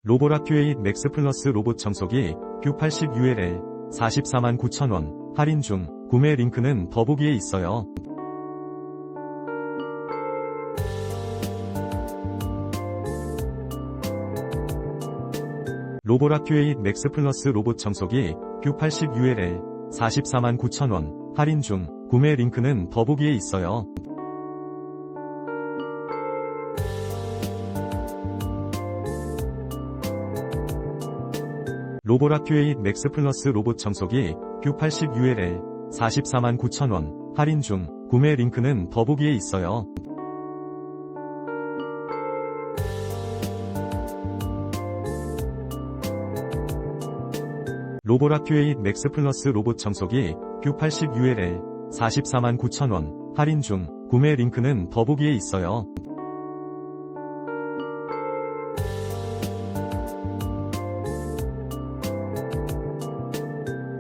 로봇학큐8 맥스 플러스 로봇청소기 Q80ULL 449,000원 할인 중. 구매 링크는 더보기에 있어요. 로봇학큐8 맥스 플러스 로봇청소기 Q80ULL 449,000원 할인 중. 구매 링크는 더보기에 있어요. 로봇학큐8 맥스 플러스 로봇청소기 Q80ULL 449,000원 할인 중. 구매 링크는 더보기에 있어요. 로봇학큐8 맥스 플러스 로봇청소기 Q80ULL 449,000원 할인 중. 구매 링크는 더보기에 있어요.